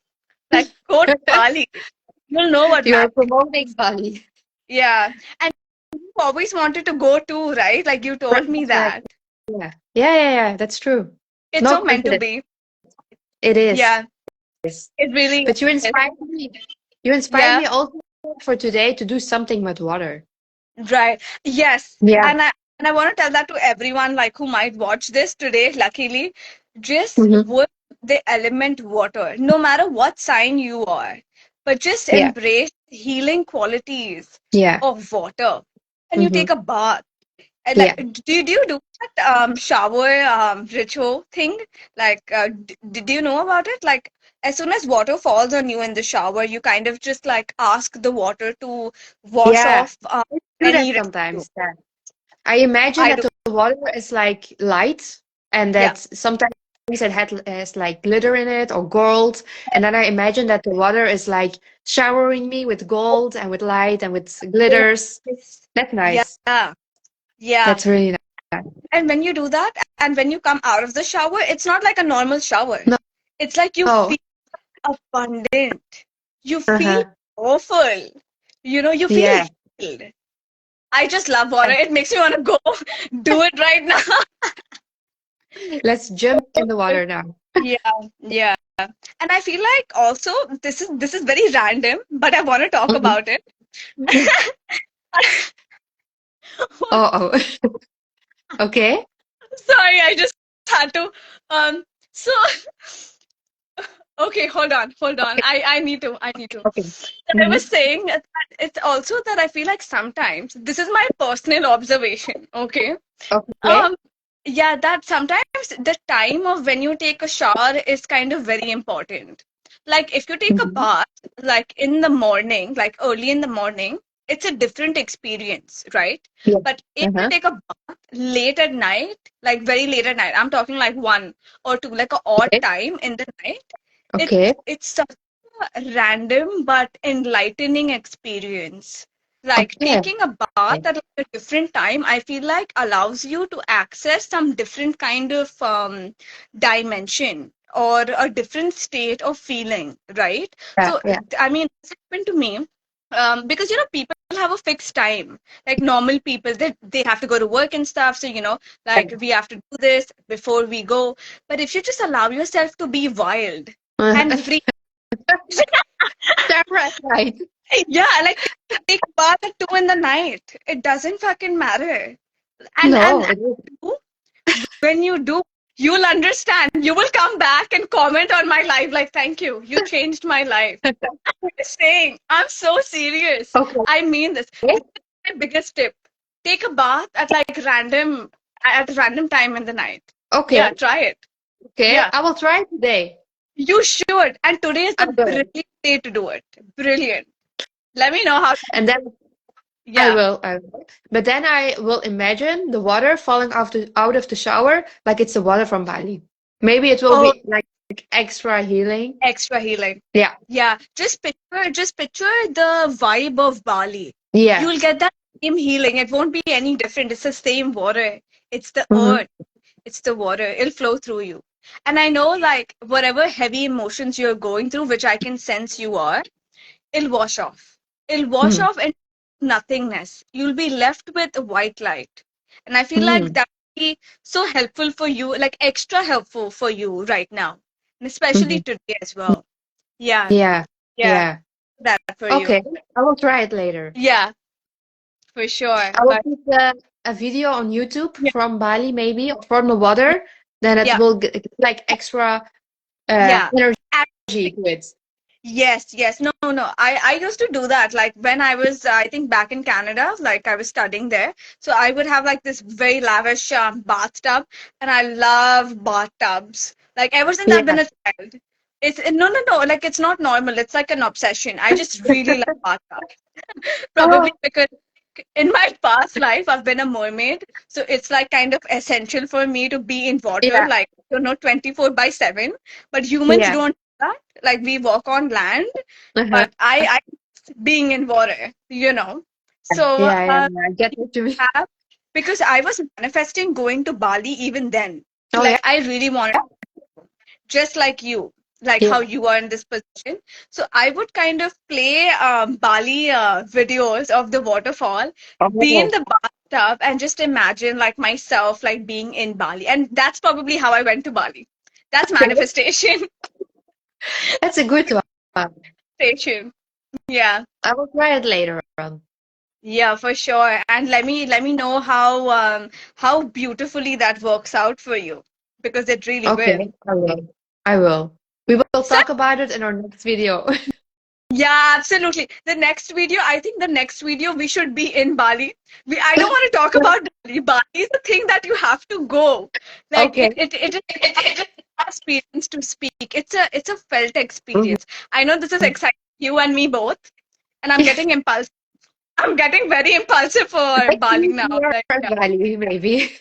Like go to Bali. You'll know what You are magic. promoting Bali. Yeah. And you always wanted to go too, right? Like you Right, told me right. that. Yeah. Yeah, yeah, yeah. That's true. It's No so meant to coincidence. be. It is. Yeah. It really But you is. inspired me. You inspired Yeah. me also for today to do something with water. Right. Yes. Yeah. And I want to tell that to everyone like who might watch this today, luckily. Just Hmm. work the element water, no matter what sign you are. But just Yeah. embrace healing qualities Yeah. of water. And you Hmm. take a bath. And like Yeah. did you do that shower ritual thing? Like did you know about it? Like as soon as water falls on you in the shower, you kind of just like ask the water to wash Yeah. off I do that any residue. sometimes. Yeah. I imagine I that do. the water is like light and Yeah. that sometimes has like glitter in it or gold. And then I imagine that the water is like showering me with gold and with light and with glitters. Yes. That's nice. Yeah. Yeah. That's really nice. And when you do that, and when you come out of the shower, it's not like a normal shower. No. It's like you Oh. feel abundant. You feel Uh-huh. powerful. You feel Yeah. healed. I just love water. It makes me want to go do it right now. Let's jump in the water now. Yeah, yeah. And I feel like also this is very random, but I want to talk Mhm. about it. Oh, oh. Okay. Sorry, I just had to. So Okay, hold on, hold on. I need to. Okay. I Hmm. was saying that it's also that I feel like sometimes this is my personal observation. Okay. Okay. Um, yeah, that sometimes the time of when you take a shower is kind of very important. Like if you take a Hmm. bath, like in the morning, like early in the morning, it's a different experience, right? Yeah. But if you Uh-huh. take a bath late at night, like very late at night, I'm talking like 1 or 2, like a odd Okay. time in the night, Okay. it's such a random but enlightening experience. Like Okay. taking a bath at like a different time, I feel like allows you to access some different kind of dimension or a different state of feeling, right? Yeah. So, Yeah. I mean, this happened to me because people have a fixed time. Like normal people, they have to go to work and stuff. So, like we have to do this before we go. But if you just allow yourself to be wild and Uh, free, right. Right. yeah, like take a bath at 2 in the night. It doesn't fucking matter. And No, it is. when you do, you'll understand. You will come back and comment on my life like, thank you. You changed my life. I'm just saying, I'm so serious. Okay. I mean this. This is my biggest tip. Take a bath at random time in the night. Okay. Yeah, try it. Okay. Yeah, I will try today. you should. And today is I the will. brilliant day to do it. Brilliant. Let me know how. And then I Yeah. will. I will. But then I will imagine the water falling out of the shower like it's the water from Bali. Maybe it will Oh, be like extra healing. extra healing. Yeah. Yeah, just picture the vibe of Bali. Yeah. You'll get that same healing. It won't be any different. It's the same water. It's the Hmm. earth. It's the water. It'll flow through you. And I know like whatever heavy emotions you're going through, which I can sense you are, it'll wash off. It'll wash Hmm. off and nothingness. You'll be left with a white light. And I feel like Hmm. that would be so helpful for you, like extra helpful for you right now. And especially Hmm. today as well. Yeah, Yeah. yeah, Yeah. that for Okay. you. I will try it later. Yeah, for sure. I will But put a video on YouTube yeah, from Bali, maybe, or from the water. Then it yeah, will get like extra yeah. energy to it. Yes, yes. No, no, no. I used to do that. Like when I was, I think back in Canada, like I was studying there. So I would have like this very lavish bathtub, and I love bathtubs. Like ever since I've Yeah. been a child. It's no, no, no. Like it's not normal. It's like an obsession. I just really love bathtubs. Probably Oh, because in my past life I've been a mermaid, so it's like kind of essential for me to be in water, yeah. like 24/7. But humans Yeah. don't do that. Like we walk on land, Uh-huh. but I being in water. So Yeah, yeah, yeah. I get what you mean. have because I was manifesting going to Bali even then. Oh, yeah. Like I really wanted just like you, like Yeah. how you are in this position. So I would kind of play Bali videos of the waterfall, be in Oh, the bathtub, and just imagine like myself like being in Bali. And that's probably how I went to Bali. That's okay. manifestation. That's a good one. Station. Yeah. I will try it later on. Yeah, for sure. And let me know how beautifully that works out for you because it really will. Okay, I will. I will. We will So talk about it in our next video. yeah, absolutely. The next video, I think the next video we should be in Bali. I don't want to talk about Bali. Bali is the thing that you have to go. Like Okay. it is an experience to speak. It's a felt Mhm. experience. I know this is exciting you and me both, and I'm getting impulsive. I'm getting very impulsive for Next Bali week now. we are Like at yeah, Bali, maybe.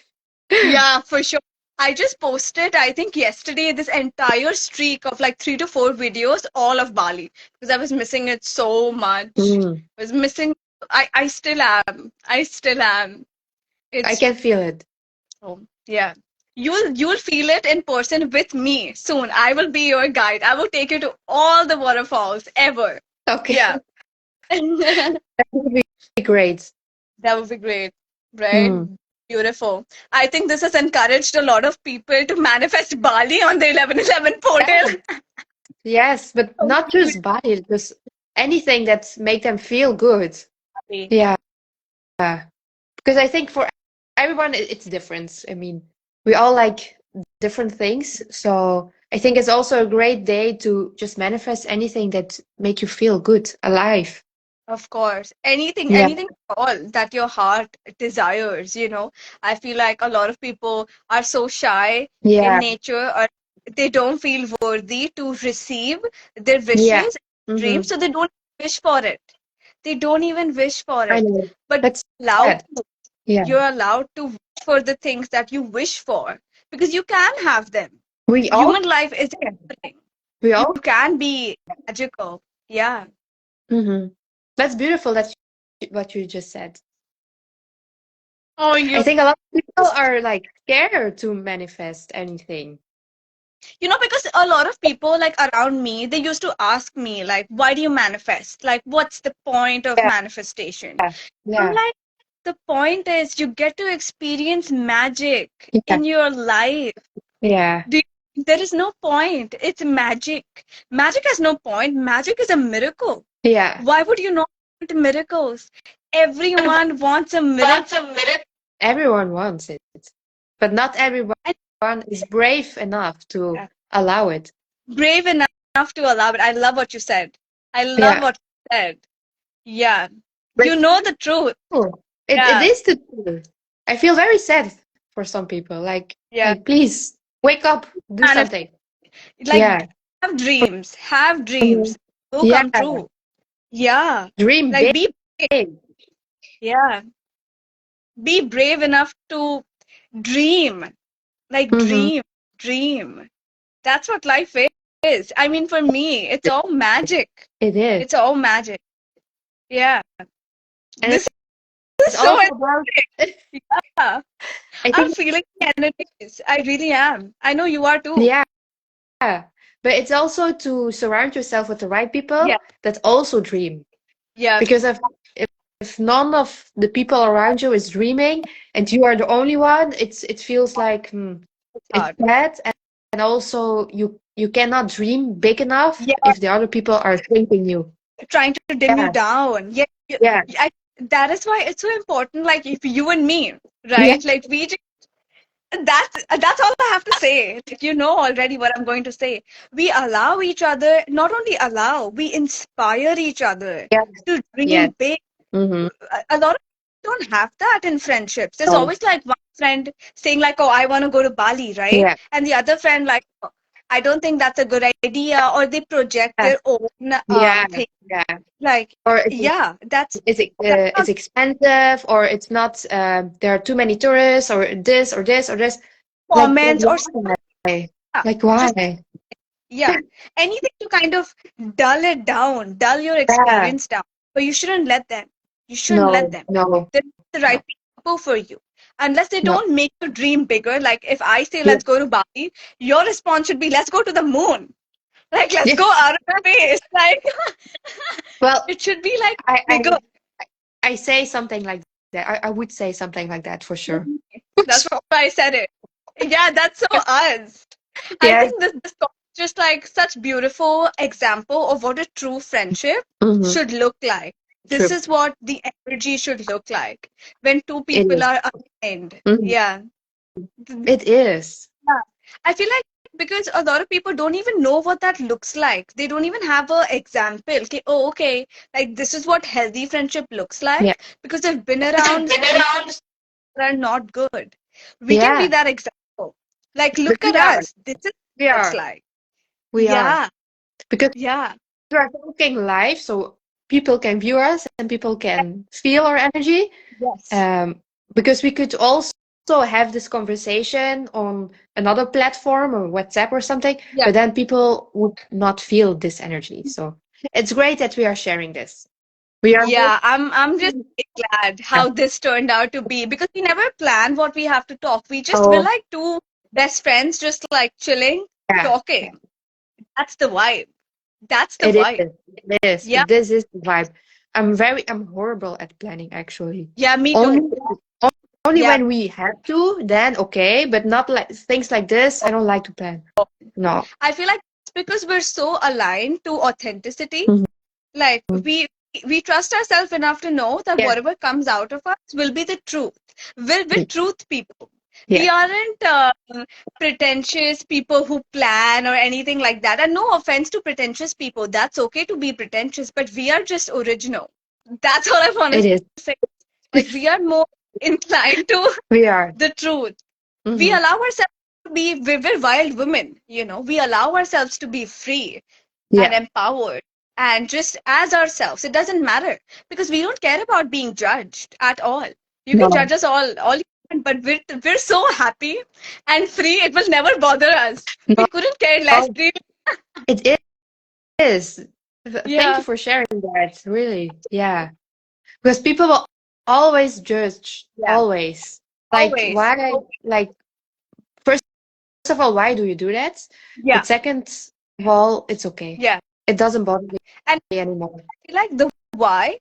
yeah, for sure. I just posted, I think yesterday, this entire streak of like 3 to 4 videos, all of Bali, because I was missing it so much. Mm, I was missing. I still am. I still am. I It's can feel it. oh, yeah. You'll feel it in person with me soon. I will be your guide. I will take you to all the waterfalls ever. Okay. Yeah. That That would be great. would be great, right? Mm. Beautiful. I think this has encouraged a lot of people to manifest Bali on the 11/11 portal. Yes, yes, but not just Bali, just anything that make them feel good. Yeah, because I think for everyone it's different. I mean, we all like different things, so I think it's also a great day to just manifest anything that make you feel good, alive. Of course, anything, Yeah, anything at all that your heart desires, you know. I feel like a lot of people are so shy in yeah, nature, or they don't feel worthy to receive their yeah. wishes, Mm-hmm. dreams, so they don't wish for it. They don't even wish for I it. know. But That's allowed sad. to, Yeah, you're allowed to wish for the things that you wish for because you can have them. we all Human life is can. everything. We You all. can be magical. Yeah. Mm-hmm. That's beautiful. That's what you just said. Oh, I you think a lot of people are like scared to manifest anything. because a lot of people like around me, they used to ask me like, why do you manifest? Like, what's the point of Yeah, manifestation? I'm yeah, like, the point is you get to experience magic yeah, in your life. yeah, Do there is no point. It's magic. Magic has no point. Magic is a miracle. yeah. Why would you not want miracles? Everyone wants a miracle. Wants a minute. Everyone wants it, but not everyone And is brave enough to yeah, allow it. brave enough to allow it. I love what you said. I love Yeah, what you said. Yeah. but You know the truth. oh, it Yeah. is the truth. I feel very sad for some people. Yeah. Please wake up, do And if something. like Yeah, have mhm. dreams. Will Yeah. come true. Yeah. Dream Like be brave. big. Yeah. Be brave enough to dream. Like Hmm. dream. That's what life is. I mean, for me, it's all magic. It is, It's all magic. Yeah. and This it's is so also about. yeah. I I'm think, feeling the energies. I really am. I know you are too. yeah, but it's also to surround yourself with the right Yeah. people that also dream. Yeah. Because if none of the people around you is dreaming and you are the only one, it feels like It's it's hard. sad, and also you cannot dream big enough Yeah. if the other people are shrinking you. Trying to dim you Yeah, down. Yeah. yeah, That is why it's so important. Like if you and me, yeah, right? Like we just, that's all I have to say. Like, you know already what I'm going to say. We allow each other, not only allow, we inspire each other yeah, to yes. dream big. Mm-hmm. A lot of people don't have that in friendships. There's Oh, always like one friend saying like, "Oh, I want to go to Bali," right? yeah, And the other friend like, "Oh, I don't think that's a good idea," or they project yeah, their own yeah, thing. yeah. Like, Or yeah, that's it's not expensive, or it's not. There are too many tourists, or this, or this, or this. comments or Why? yeah, Like just why? yeah, anything to kind of dull it down, dull your Yeah. experience down. But you shouldn't let them. You shouldn't let No, them. no, They're not the right no, people for you. Unless they no. don't make your dream bigger. Like if I say Yeah, let's go to Bali, your response should be let's go to the moon. Like let's yeah. go out of space. Like Well, it should be like I, bigger. I, I say something like that. I would say something like that for sure. That's why I said it. Yeah, that's so us. I Yeah. think this song is just like such beautiful example of what a true friendship Mm-hmm. should look like. This True. is what the energy should look like when two It people is. are aligned. Mhm. Yeah. It is. Yeah. I feel like because a lot of people don't even know what that looks like. They don't even have a example. Okay, oh, okay, like this is what healthy friendship looks Yeah. like because they've been around Been around. that are not good. We can be Yeah. that example. Like, But look we at are. us. This is We what it's are. like. We are. Yeah, Because yeah, we are talking live, so people can view us and people can feel our energy. yes, Um, because we could also have this conversation on another platform or WhatsApp or something, yeah, but then people would not feel this energy. So it's great that we are sharing this. We are both. yeah. I'm just glad Yeah. how this turned out to be because we never planned what we have to talk. We're Oh, like two best friends, just like chilling, yeah. talking. That's the vibe. That's the It is. vibe. It is. Yeah, This is the vibe. I'm horrible at planning actually. yeah. Me Only too. only Yeah. when we have to, then okay, but not like things like this. I don't like to plan. No. I feel like it's because we're so aligned to authenticity. Mhm. Like we trust ourselves enough to know that Yeah. whatever comes out of us will be the truth. We're with truth people. Yeah, We aren't pretentious people who plan or anything like that. And no offense to pretentious people. That's okay to be pretentious, but we are just original. That's all I want it to is. say. Like, we are more inclined to We are. the truth. We Hmm. allow ourselves to be, we're wild women, we allow ourselves to be free and Yeah. empowered and just as ourselves. It doesn't matter because we don't care about being judged at all. You can No. judge us all you want, but we're so happy and free. It will never bother us. We couldn't care less. No. It is. Thank you Yeah, for sharing that. Really. Yeah. Because people will always judge. yeah, Always. Like, always. why? Like, first of all, why do you do that? Yeah, But second of all, it's okay. yeah. It doesn't bother me And anymore. like the why,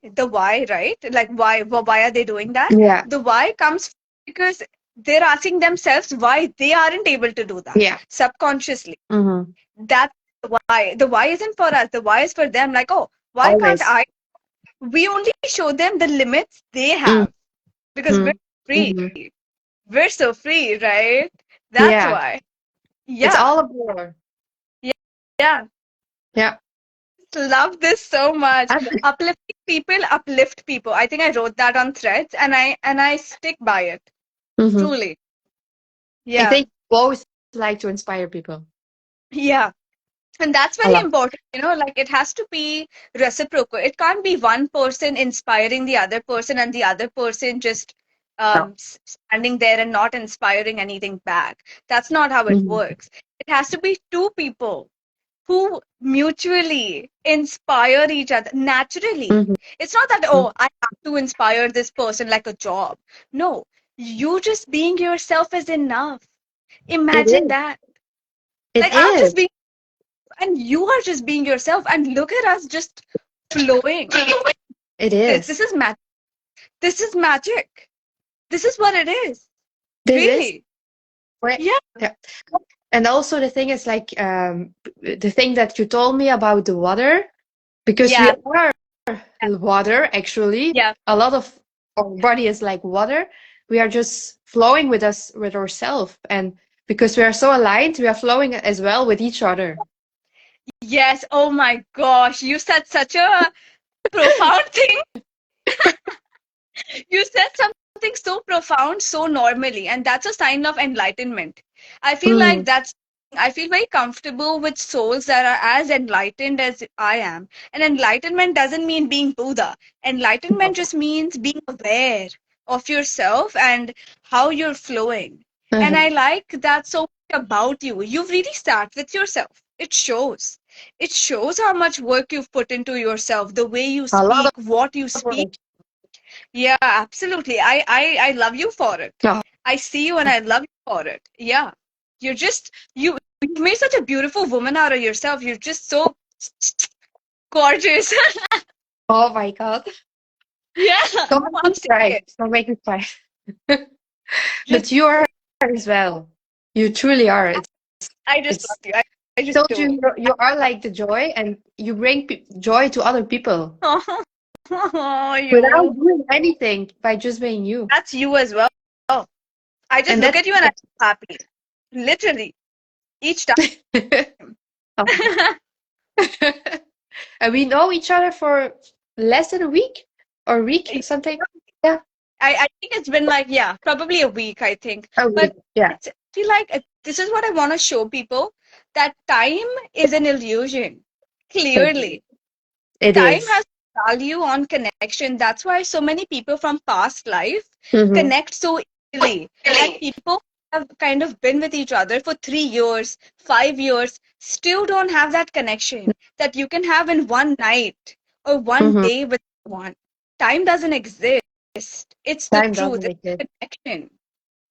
right? Like, why are they doing that? Yeah. The why comes because they're asking themselves why they aren't able to do that Yeah. subconsciously. Mm-hmm. That's the why. The why isn't for us. The why is for them. Like, oh, why can't Always. I? We only show them the limits they have because we're free. Mm-hmm. We're so free, right? That's Yeah. why. It's Yeah, all a blur. yeah, yeah. Yeah. Love this so much. I, Uplifting people uplift people. I think I wrote that on Threads, and I stick by it. mhm. Truly. I Yeah, think both like to inspire people yeah. And that's a very lot. important, like it has to be reciprocal. It can't be one person inspiring the other person and the other person just No. standing there and not inspiring anything back. That's not how it Mhm. works. It has to be two people who mutually inspire each other naturally. Mhm. It's not that, oh, I have to inspire this person like a job. No, you just being yourself is enough. It Imagine is. that. It Like, I'm is. just being and you are just being yourself and look at us just flowing. It This is. is magic. This is magic. This is what it is. This is. Really. Right. Yeah, Yeah. And also the thing is like the thing that you told me about the water, because we yeah, are water actually. yeah. A lot of our body is like water. We are just flowing with us with ourselves, and because we are so aligned, we are flowing as well with each other. Yes, oh my gosh, you said such a profound thing. You said something so profound so normally, and that's a sign of enlightenment. I feel like Mm. that's I feel very comfortable with souls that are as enlightened as I am. And enlightenment doesn't mean being Buddha. Enlightenment just means being aware of yourself and how you're flowing. And I Mhm. like that so much about you. You've really sat with yourself. It shows. It shows how much work you've put into yourself, the way you A lot speak, what you of speak. work. Yeah, absolutely. I love you for it. Oh, I see you and I love you for it. Yeah. You made such a beautiful woman out of yourself. You're just so gorgeous. oh my God. Yeah. Don't No, make I'm me cry. serious. Don't make me cry. Just But you are as well. You truly are. I just love It's you. I just told do. you you are like the joy, and you bring joy to other people Oh, without you. doing anything by just being you. That's you as well. I just And look that's at you and I'm happy. Literally. Each time. oh. And we know each other for less than a week or week something. Yeah, I think it's been like, yeah, probably a week, I think. a But week. Yeah, I feel like this is what I want to show people that time is an illusion. it is. Clearly, It time is. has value on connection. That's why so many people from past life Mm-hmm. connect so easily. And people have kind of been with each other for 3 years, 5 years, still don't have that connection that you can have in one night or one Mm-hmm. day with one. Time doesn't exist. It's the Time truth. doesn't It's exist. the connection,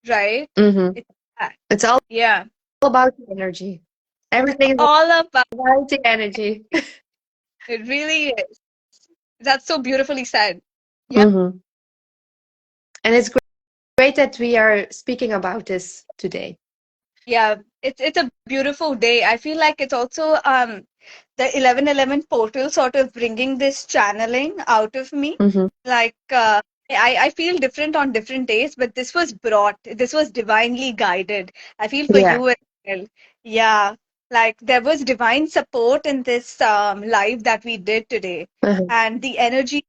right? Mm-hmm. It's that. It's all Yeah. about the energy. Everything is All about about the energy. it really is. That's so beautifully said. Yeah. Mm-hmm. And it's great that we are speaking about this today. Yeah. It's a beautiful day. I feel like it's also the 1111 portal sort of bringing this channeling out of me. Mm-hmm. Like I feel different on different days, but this was divinely guided. I feel for Yeah. you as well. Yeah, like there was divine support in this live that we did today, Uh-huh. and the energies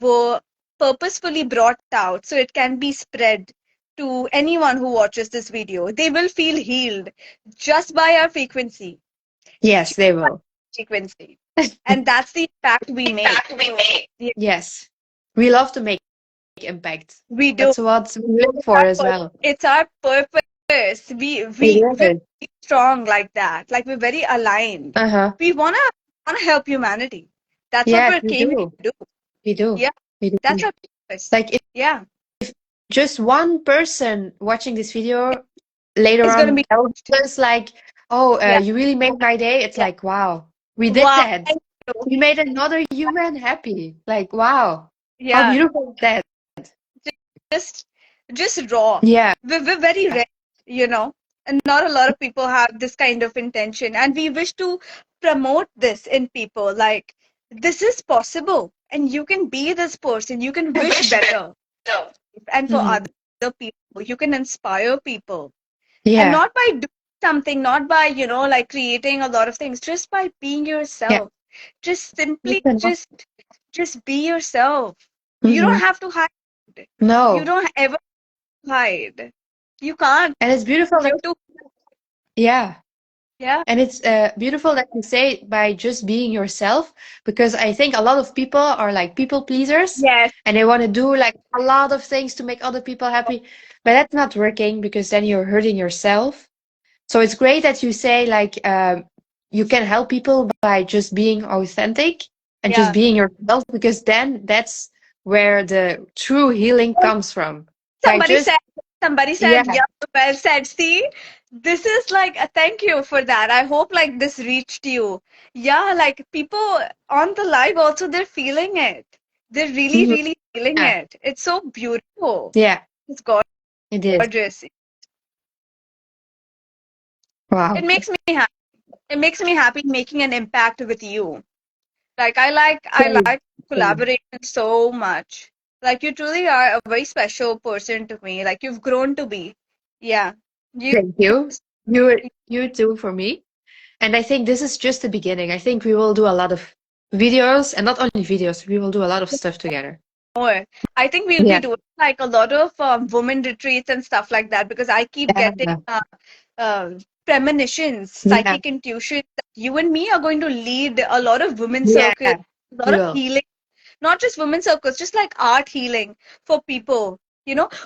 were purposefully brought out so it can be spread to anyone who watches this video. They will feel healed just by our frequency, Yes, just they by will. frequency, and that's the impact we make. Yeah, Yes. We love to make impact. we do. That's what we live It's for our as purpose. well. It's our purpose. It We're is. very strong like that. Like we're very aligned. Uh-huh. We wanna help humanity. That's what Yes, we we came here do. to do. We do. Yeah, We that's do. our purpose. Like if Yeah, just one person watching this video later it's gonna on be tells us like, oh, yeah, you really made my day. It's yeah. like, wow, we did Wow. that. Thank you. We made another human happy. Like, wow, how Yeah, beautiful is that? just just raw. Yeah. We're very rare, you know, and not a lot of people have this kind of intention, and we wish to promote this in people. Like this is possible, and you can be this person. You can wish better, and for Mhm. other people, you can inspire people, and Yeah. not by doing something, not by like creating a lot of things, just by being Yeah. yourself. Just simply, Mhm. just be yourself. You don't have to hide. You No. don't ever hide. You can't. And it's beautiful You that, have to, yeah. yeah, And it's beautiful that you say by just being yourself, because I think a lot of people are like people pleasers yes, and they want to do like a lot of things to make other people happy. But that's not working because then you're hurting yourself. So it's great that you say like you can help people by just being authentic and just yeah. being yourself, because then that's where the true healing comes from. By Somebody just, said, somebody yeah, said, yeah, well said. See, this is like a thank you for that. I hope like this reached you. Yeah, like people on the live also, they're feeling it. They're really, mhm, really feeling yeah, it. It's so beautiful. yeah, It's it is. gorgeous. It Wow. makes me happy. It makes me happy making an impact with you. Like I Same, like same. collaboration so much. Like you truly are a very special person to me. Like you've grown to be. Yeah. You Thank you. You too for me. And I think this is just the beginning. I think we will do a lot of videos, and not only videos, we will do a lot of stuff together. more. I think we'll be Yeah. doing like a lot of women retreats and stuff like that because I keep getting Yeah. uh, premonitions, Yeah. psychic intuitions that you and me are going to lead a lot of women circles, Yeah. a lot We of will. healing, not just women circles, just like art healing for people.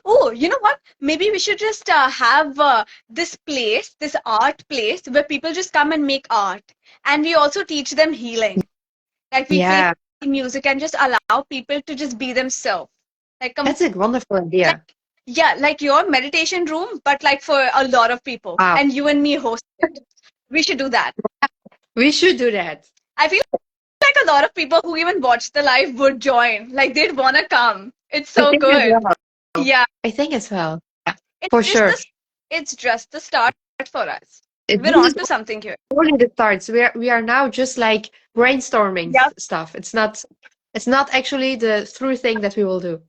Oh, you know what? Maybe we should just have this place, this art place where people just come and make art. And we also teach them healing. Like we play Yeah. music and just allow people to just be themselves. Like, That's a wonderful idea. like, yeah, like your meditation room, but like for a lot of people. Wow. And you and me host it. We should do that. We should do that. I feel like a lot of people who even watch the live would join. Like they'd wanna come. It's I so think as good. well. Yeah. I think as well. Yeah, It's for just sure. the it's just the start for us. We're This on is to something here. only the starts. We are now just like brainstorming Yeah. stuff. It's not actually the true thing that we will do.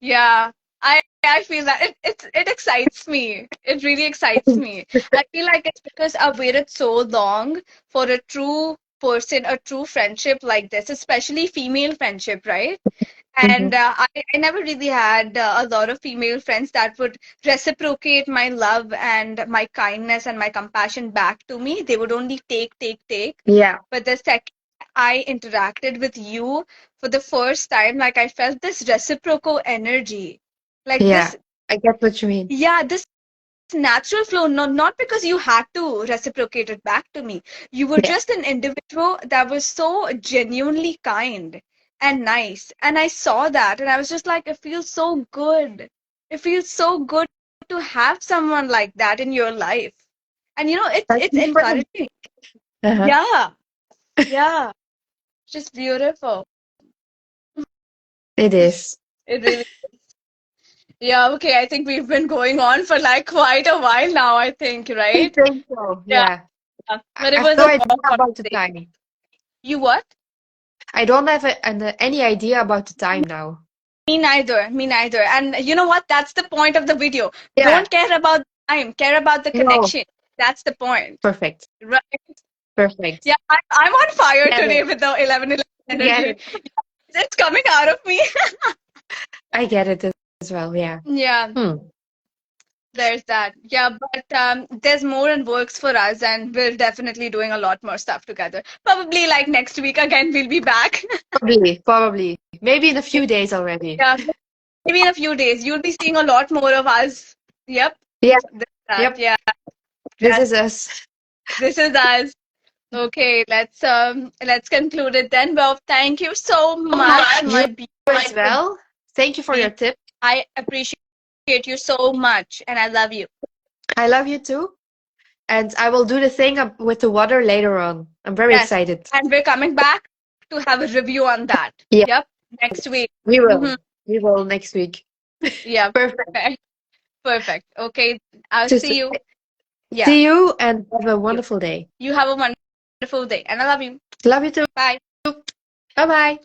Yeah. I feel that it excites me. It really excites me. I feel like it's because I've waited so long for a true person, a true friendship like this, especially female friendship, right? Mhm. And I never really had a lot of female friends that would reciprocate my love and my kindness and my compassion back to me. They would only take, take, take. Yeah. But the second I interacted with you for the first time, like I felt this reciprocal energy. Like Yeah. this, I get what you mean. yeah, this natural flow, not because you had to reciprocate it back to me. You were Yeah. just an individual that was so genuinely kind and nice. And I saw that and I was just like, it feels so good. It feels so good to have someone like that in your life. And Like it's my friend. encouraging. Uh-huh. Yeah, yeah. Just beautiful. It is. It really, yeah, okay. I think we've been going on for like quite a while now, I think, I right? think so. Yeah. Yeah. I But it have was no a idea warm about the conversation. time. You what? I don't have any idea about the time now. Me neither. Me neither. And you know what? That's the point of the video. Yeah. Don't care about the time. Care about the No. connection. That's the point. Perfect. Right? Perfect. Yeah, I'm on fire Get today it. with the 11:11 I get energy. it. It's coming out of me. I get it as well. Yeah. Yeah, Hmm. there's that. Yeah, but there's more in works for us, and we're definitely doing a lot more stuff together. Probably like next week again, we'll be back. Probably. Probably. Maybe in a few days already. Yeah, maybe in a few days, you'll be seeing a lot more of us. Yep, Yeah. there's that. Yep. Yeah, This that is us. this is us. Okay, let's conclude it then. Well, thank you so much, You my as beautiful well. Thank you for your baby. tip. I appreciate you so much, and I love you. I love you too. And I will do the thing up with the water later on. I'm very Yes, excited. and we're coming back to have a review on that. Yeah, Yep, next week. we Mm-hmm. will. We will next week. Yeah, Perfect. perfect. Perfect. Okay, I'll Just see you. Yeah, see you and have a you. wonderful day. You have a wonderful day, and I love you. Love you too. Bye. Bye bye.